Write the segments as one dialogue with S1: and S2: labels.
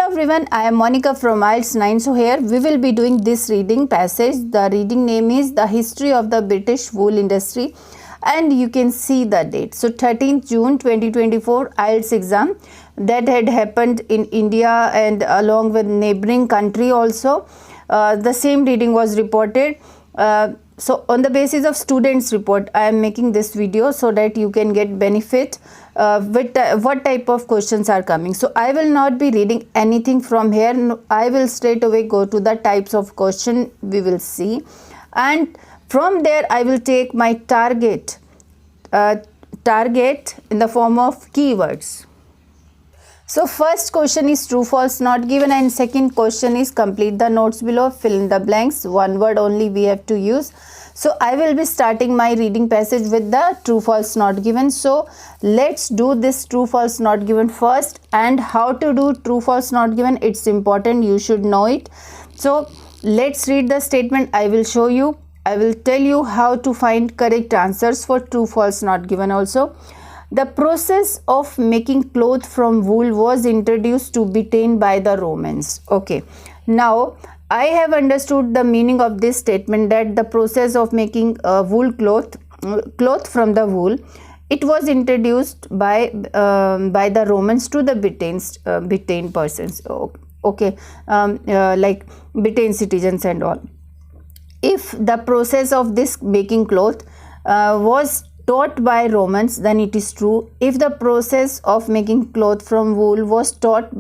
S1: everyone, I am Monica from IELTS 9. So here we will be doing this reading passage. The reading name is The History of the British Wool Industry, and you can see the date. So 13th June 2024 IELTS exam that had happened in India and along with neighboring country also. The same reading was reported. So on the basis of students report, I am making this video so that you can get benefit with what type of questions are coming. So I will not be reading anything from here. No, I will straight away go to the types of question we will see, and from there I will take my target in the form of keywords. So first question is true false not given, and second question is complete the notes below, fill in the blanks. One word only we have to use. So I will be starting my reading passage with the true false not given. So let's do this true false not given first, and how to do true false not given, it's important, you should know it. So let's read the statement. I will show you, I will tell you how to find correct answers for true false not given also. The process of making cloth from wool was introduced to Britain by the Romans. Okay, now I have understood the meaning of this statement, that the process of making wool cloth from the wool, it was introduced by the Romans to the Britain persons. Okay, like Britain citizens and all. If the process of this making cloth was taught by Romans, then it is true. If the process of making cloth from wool was taught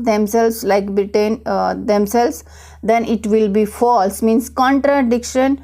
S1: themselves, like Britain themselves, then it will be false, means contradiction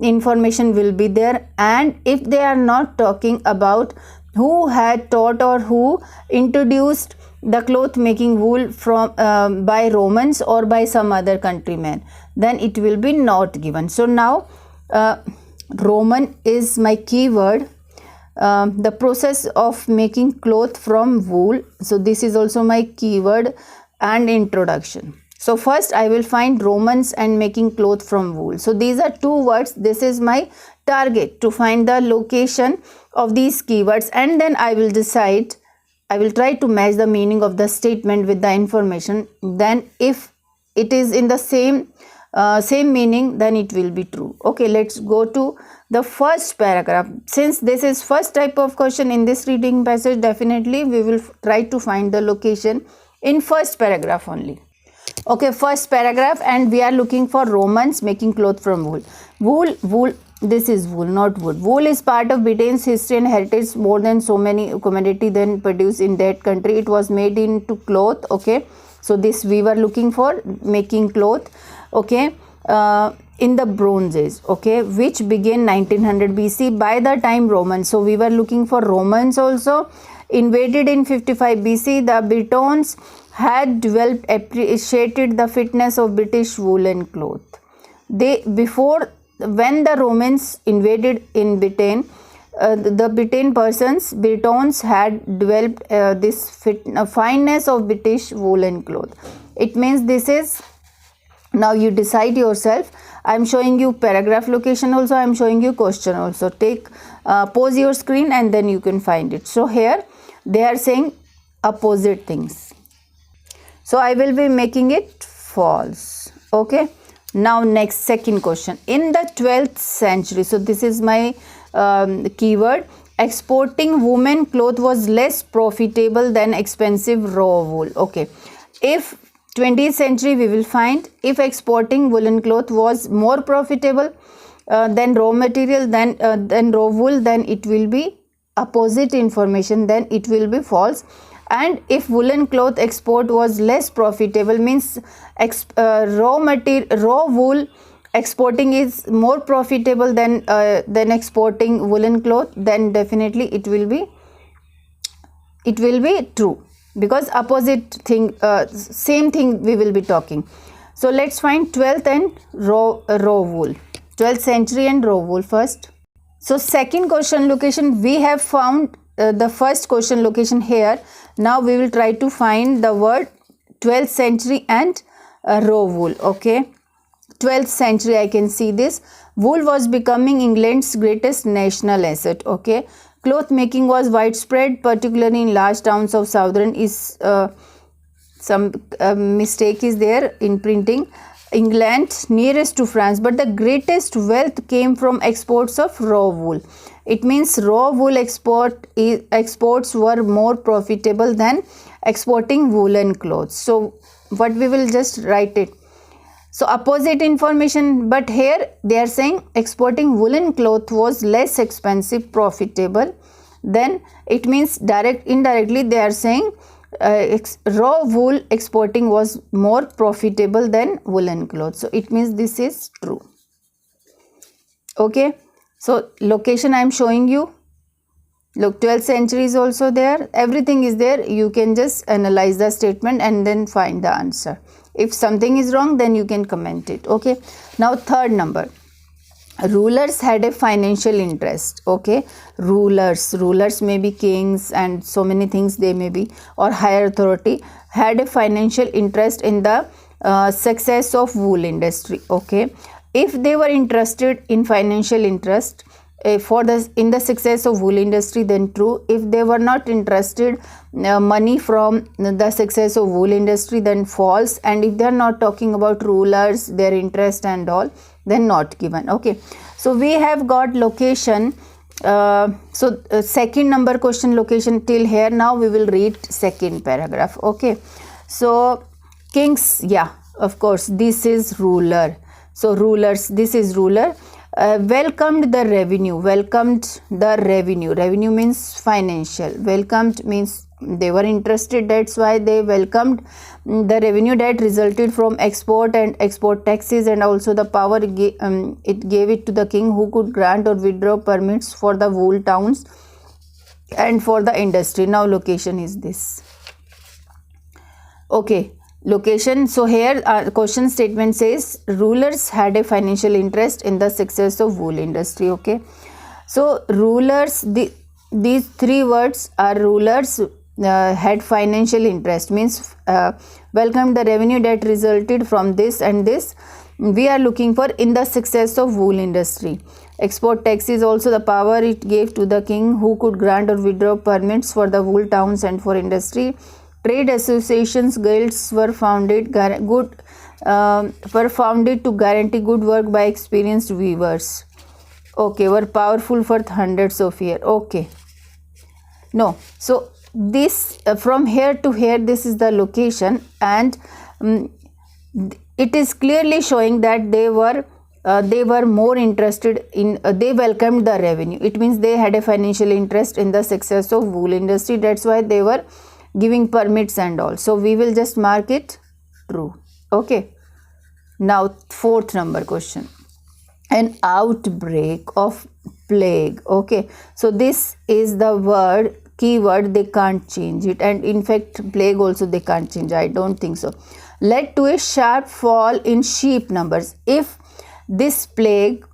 S1: information will be there. And if they are not talking about who had taught or who introduced the cloth making wool from by Romans or by some other countrymen, then it will be not given. So now Roman is my keyword. The process of making cloth from wool, so this is also my keyword and introduction. So first I will find Romans and making cloth from wool. So these are two words. This is my target, to find the location of these keywords, and then I will decide, I will try to match the meaning of the statement with the information. Then if it is in the same meaning, then it will be true. Okay, let's go to the first paragraph. Since this is first type of question in this reading passage, definitely we will try to find the location in first paragraph only. Okay, first paragraph, and we are looking for Romans making cloth from wool. Wool, this is wool, not wood. Wool is part of Britain's history and heritage. More than so many commodity then produced in that country, it was made into cloth. Okay, so this we were looking for, making cloth. Okay, in the Bronze Age, okay, which began 1900 BC by the time Romans. So we were looking for Romans also. Invaded in 55 BC, the Britons had developed, appreciated the fitness of British woolen cloth. When the Romans invaded in Britain, the Britons had developed this fineness of British woolen cloth. It means this is, now you decide yourself. I am showing you paragraph location also, I am showing you question also. Take pause your screen and then you can find it. So here they are saying opposite things, so I will be making it false. Okay, now next, second question. In the 12th century, so this is my keyword, exporting women cloth was less profitable than expensive raw wool. Okay, if 20th century we will find, if exporting woolen cloth was more profitable than raw material, than raw wool, then it will be opposite information, then it will be false. And if woolen cloth export was less profitable, means raw wool exporting is more profitable than exporting woolen cloth, then definitely it will be true, because opposite thing, same thing we will be talking. So let's find 12th and raw wool, 12th century and raw wool first. So second question location, we have found the first question location here. Now we will try to find the word 12th century and raw wool. Okay, 12th century, I can see this. Wool was becoming England's greatest national asset. Okay, Cloth making was widespread, particularly in large towns of some mistake is there in printing. England nearest to France, but the greatest wealth came from exports of raw wool. It means raw wool exports were more profitable than exporting woolen clothes. So what we will just write it. So opposite information, but here they are saying exporting woolen cloth was less expensive, profitable. Then it means indirectly they are saying raw wool exporting was more profitable than woolen clothes. So it means this is true. Okay. So location I am showing you. Look, 12th century is also there. Everything is there. You can just analyze the statement and then find the answer. If something is wrong, then you can comment it. Okay. Now third number. Rulers had a financial interest. Okay. Rulers may be kings and so many things they may be, or higher authority, had a financial interest in the success of wool industry. Okay. If they were interested in financial interest in the success of wool industry, then true. If they were not interested money from the success of wool industry, then false. And if they are not talking about rulers, their interest and all, then not given. Okay. So we have got location. Second number question, location till here. Now we will read second paragraph. Okay. So kings, yeah, of course, this is ruler. So rulers, this is ruler. Welcomed the revenue. Revenue means financial. Welcomed means they were interested. That's why they welcomed the revenue that resulted from export and export taxes, and also the power it gave it to the king, who could grant or withdraw permits for the wool towns and for the industry. Now location is this. Okay. Location. So here question statement says rulers had a financial interest in the success of wool industry. Okay. So rulers, these three words are rulers had financial interest, means welcomed the revenue that resulted from this and this. We are looking for in the success of wool industry. Export taxes, also the power it gave to the king, who could grant or withdraw permits for the wool towns and for industry. Trade associations, guilds were founded to guarantee good work by experienced weavers. Okay, were powerful for hundreds of years. Okay. No. So this from here to here, this is the location, and it is clearly showing that they were more interested in. They welcomed the revenue. It means they had a financial interest in the success of wool industry. That's why they were giving permits and all. So we will just mark it true. Okay. Now fourth number question. An outbreak of plague. Okay. So this is the keyword, they can't change it, and in fact plague also they can't change. I don't think so. Led to a sharp fall in sheep numbers. If this plague,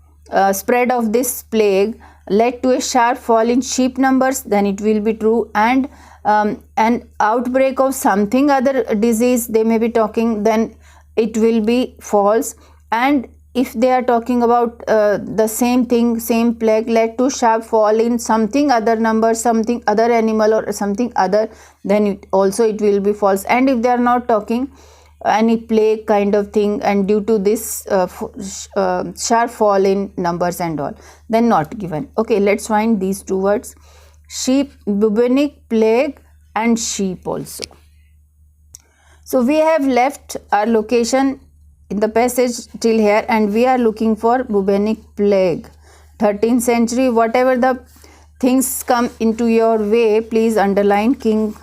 S1: spread of this plague led to a sharp fall in sheep numbers, then it will be true. And an outbreak of something other disease they may be talking, then it will be false. And if they are talking about the same thing, same plague led to sharp fall in something other number, something other animal or something other, then it will be false. And if they are not talking any plague kind of thing, and due to this sharp fall in numbers and all, then not given. Okay, let's find these two words. Sheep, bubonic plague and sheep also. So we have left our location in the passage till here, and we are looking for bubonic plague. 13th century, whatever the things come into your way, please underline. King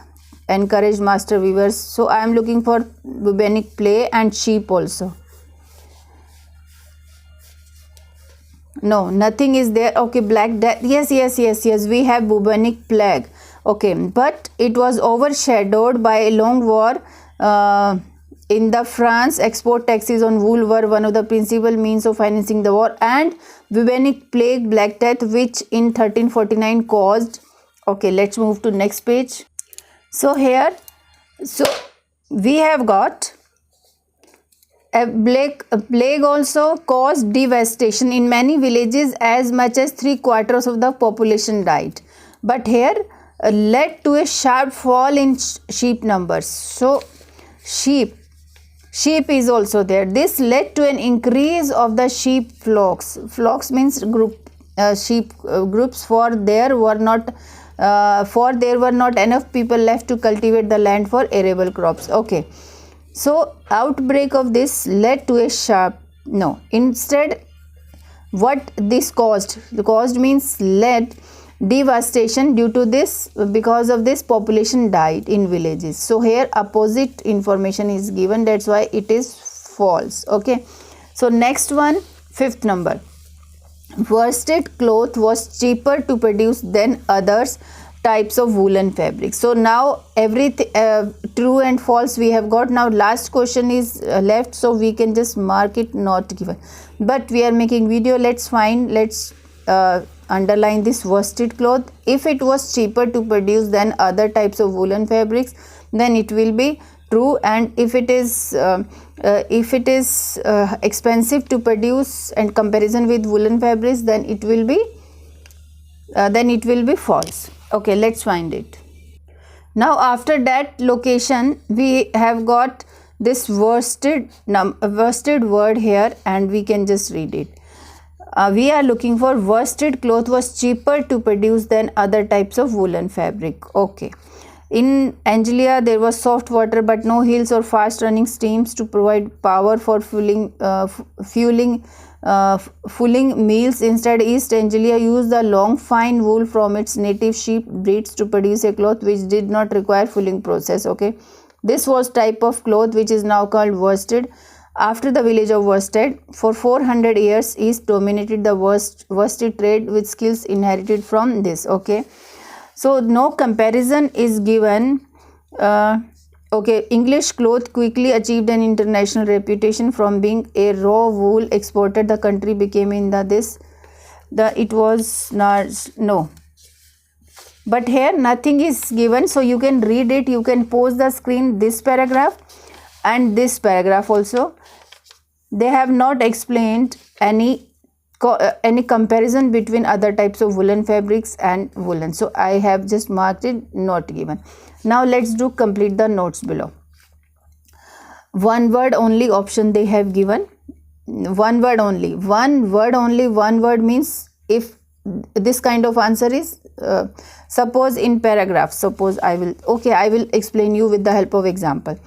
S1: encourage master weavers. So I am looking for bubonic plague and sheep also. No, nothing is there. Okay, black death. Yes. We have bubonic plague. Okay, but it was overshadowed by a long war. In the France, export taxes on wool were one of the principal means of financing the war, and bubonic plague, black death, which in 1349 caused. Okay, let's move to next page. So here, we have got a plague also caused devastation in many villages. As much as 3/4 of the population died. But here led to a sharp fall in sheep numbers. So sheep is also there. This led to an increase of the sheep flocks means sheep groups, for there were not enough people left to cultivate the land for arable crops. Okay, so outbreak of this led to a instead what this caused means led devastation. Due to this, because of this, population died in villages. So here opposite information is given, that's why it is false. Okay, so next one, fifth number, worsted cloth was cheaper to produce than others types of woolen fabric. So now everything true and false we have got. Now last question is left, so we can just mark it not given, but we are making video. Let's underline this worsted cloth. If it was cheaper to produce than other types of woolen fabrics, then it will be true, and if it is expensive to produce and comparison with woolen fabrics, then it will be false. Okay, let's find it. Now after that location we have got this worsted word here, and we can just read it. We are looking for worsted cloth was cheaper to produce than other types of woolen fabric. Okay, in Angelia there was soft water but no hills or fast running streams to provide power for fueling mills. Instead, East Anglia used the long fine wool from its native sheep breeds to produce a cloth which did not require fulling process. Okay, this was type of cloth which is now called worsted. After the village of Worsted, for 400 years, East dominated the worsted trade with skills inherited from this. Okay, so no comparison is given. Okay, English cloth quickly achieved an international reputation from being a raw wool exported. The country became in it was not, no. But here nothing is given, so you can read it. You can pause the screen, this paragraph and this paragraph also. They have not explained any comparison between other types of woolen fabrics and woolen, so I have just marked it not given. Now let's do complete the notes below. One word only option they have given. One word only. One word means if this kind of answer is suppose in paragraph. Suppose I will explain you with the help of example.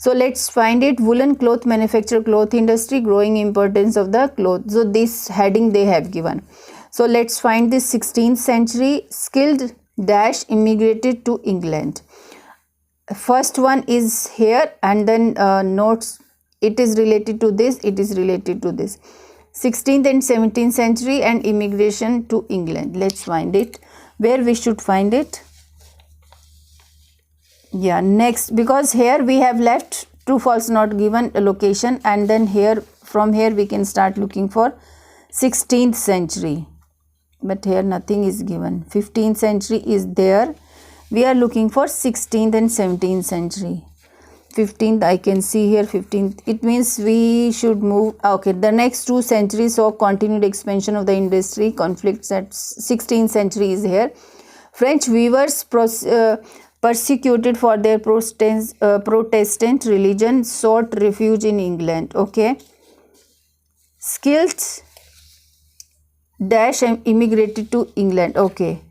S1: So let's find it. Woolen cloth manufacture, cloth industry, growing importance of the cloth. So this heading they have given. So let's find this 16th century skilled dash immigrated to England. First one is here, and then notes it is related to this, it is related to this. 16th and 17th century and immigration to England. Let's find it. Where we should find it? Yeah, next, because here we have left true false not given a location, and then here from here we can start looking for 16th century, but here nothing is given. 15th century is there. We are looking for 16th and 17th century. 15th I can see here, 15th, it means we should move. Okay, the next 2 centuries saw continued expansion of the industry. Conflicts at 16th century is here. French weavers persecuted for their Protestant religion sought refuge in England. Okay, skilled dash immigrated to England. Okay,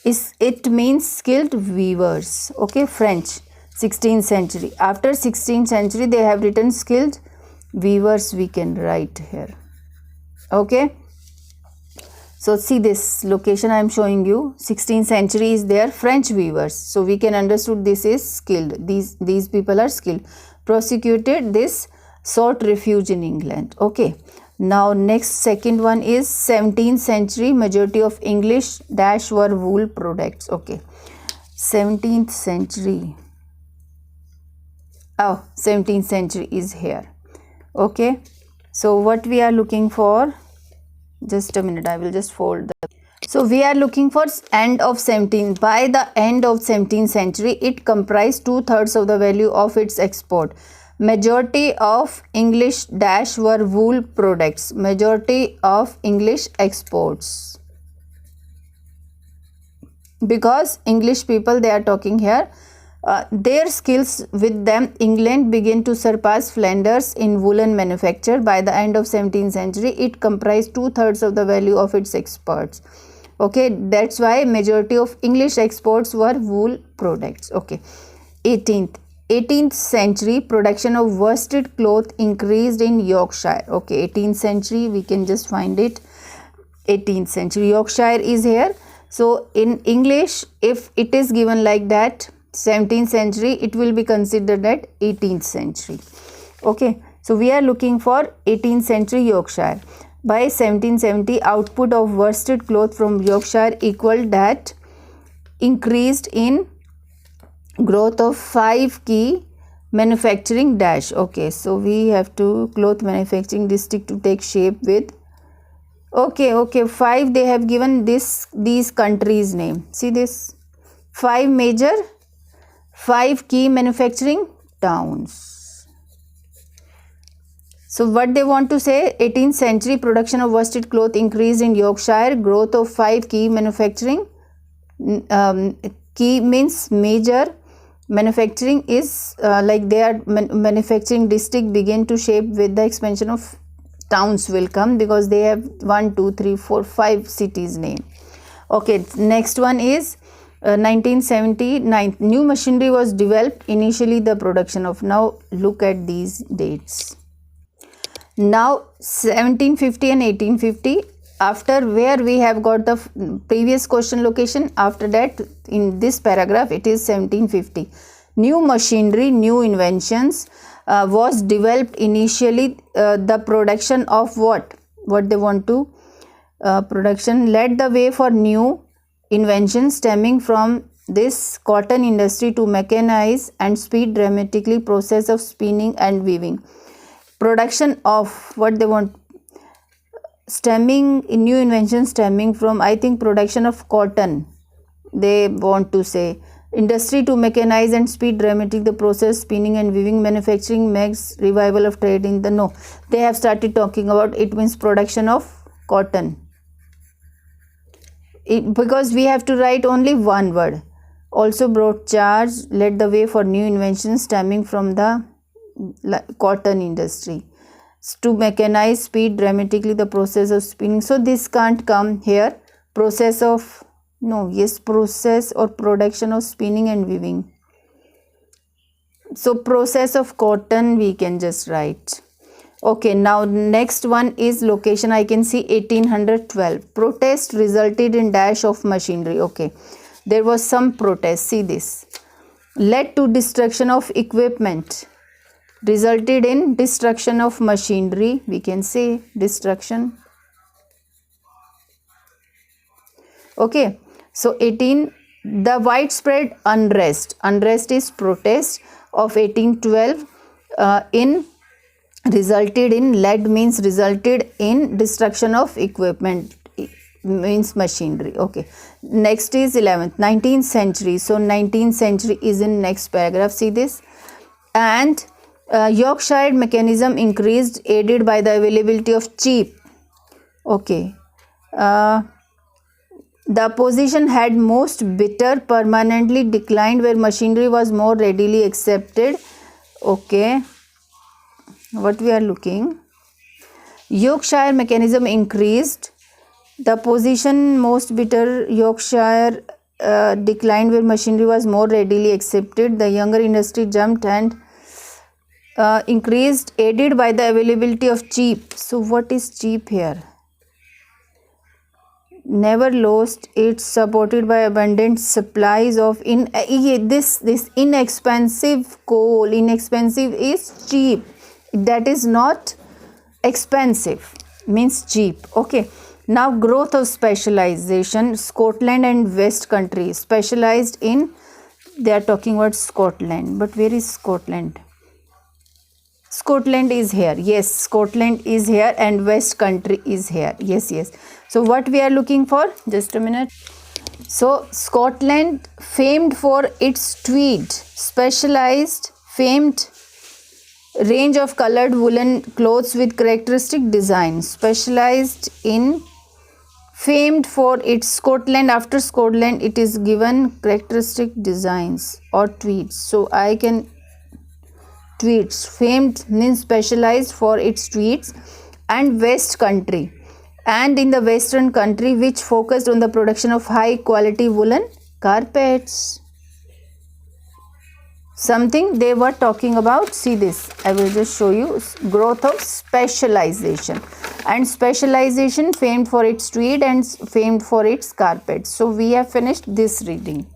S1: it means skilled weavers. Okay, French 16th century. After 16th century they have written skilled weavers, we can write here. Okay, so see this location I am showing you. 16th century is there, French weavers, so we can understood this is skilled. These people are skilled. Prosecuted this, sought refuge in England. Okay, now next second one is 17th century. Majority of English dash were wool products. Okay, 17th century. Oh, 17th century is here. Okay, so what we are looking for, just a minute, I will just fold the. So we are looking for end of 17th. By the end of 17th century, it comprised 2/3 of the value of its export. Majority of English dash were wool products. Majority of English exports. Because English people they are talking here, Their skills with them, England began to surpass Flanders in woolen manufacture. By the end of 17th century, it comprised 2/3 of the value of its exports. Okay, that's why majority of English exports were wool products. Okay, 18th century, production of worsted cloth increased in Yorkshire. Okay, 18th century, we can just find it. 18th century, Yorkshire is here. So in English, if it is given like that, 17th century, it will be considered at 18th century. Okay, so we are looking for 18th century Yorkshire. By 1770, output of worsted cloth from Yorkshire equaled that increased in growth of 5 key manufacturing dash. Okay, so we have to cloth manufacturing district to take shape with. Okay, 5 they have given these countries name. See this, 5 major, 5 key manufacturing towns. So what they want to say, 18th century, production of worsted cloth increased in Yorkshire, growth of 5 key manufacturing. Key means major manufacturing is like their manufacturing district began to shape with the expansion of towns will come, because they have 1, 2, 3, 4, 5 cities name. Okay, next one is 1979, new machinery was developed, initially the production of. Now look at these dates. Now 1750 and 1850, after where we have got the previous question location, after that in this paragraph it is 1750. New machinery, new inventions was developed, initially the production of what they want to production led the way for new inventions stemming from this cotton industry to mechanize and speed dramatically process of spinning and weaving. Production of what they want, stemming, new inventions stemming from, I think, production of cotton, they want to say. Industry to mechanize and speed dramatic the process, spinning and weaving, manufacturing makes revival of trade in the, no, they have started talking about, it means production of cotton. Because we have to write only one word. Also brought charge, led the way for new inventions stemming from the cotton industry to mechanize, speed dramatically the process of spinning. So this can't come here. Process of, no, yes, process or production of spinning and weaving. So process of cotton we can just write. Okay, now next one is location. I can see 1812. Protest resulted in dash of machinery. Okay, there was some protest. See this. Led to destruction of equipment. Resulted in destruction of machinery. We can say destruction. Okay, so 18, the widespread unrest. Unrest is protest of 1812 in resulted in, led means resulted in destruction of equipment, means machinery. Okay, next is 11th, 19th century. So 19th century is in next paragraph. See this. And Yorkshire mechanism increased, aided by the availability of cheap. Okay, the opposition had most bitter, permanently declined where machinery was more readily accepted. Okay, what we are looking, Yorkshire mechanism increased, the position most bitter, Yorkshire declined where machinery was more readily accepted, the younger industry jumped and increased, aided by the availability of cheap. So what is cheap here? Never lost, it's supported by abundant supplies of this inexpensive coal. Inexpensive is cheap, that is not expensive, means cheap. Okay, now growth of specialization. Scotland and West country specialized in, they are talking about Scotland, but where is Scotland? Scotland is here. Yes, Scotland is here and West country is here. Yes. So what we are looking for? Just a minute. So Scotland, famed for its tweed, specialized, famed range of colored woolen clothes with characteristic design, specialized in famed for its Scotland. After Scotland, it is given characteristic designs or tweeds. So I can tweeds. Famed means specialized for its tweeds. And West country, and in the western country, which focused on the production of high quality woolen carpets. Something they were talking about. See this, I will just show you. Growth of specialization, and specialization famed for its tweed and famed for its carpets. So we have finished this reading.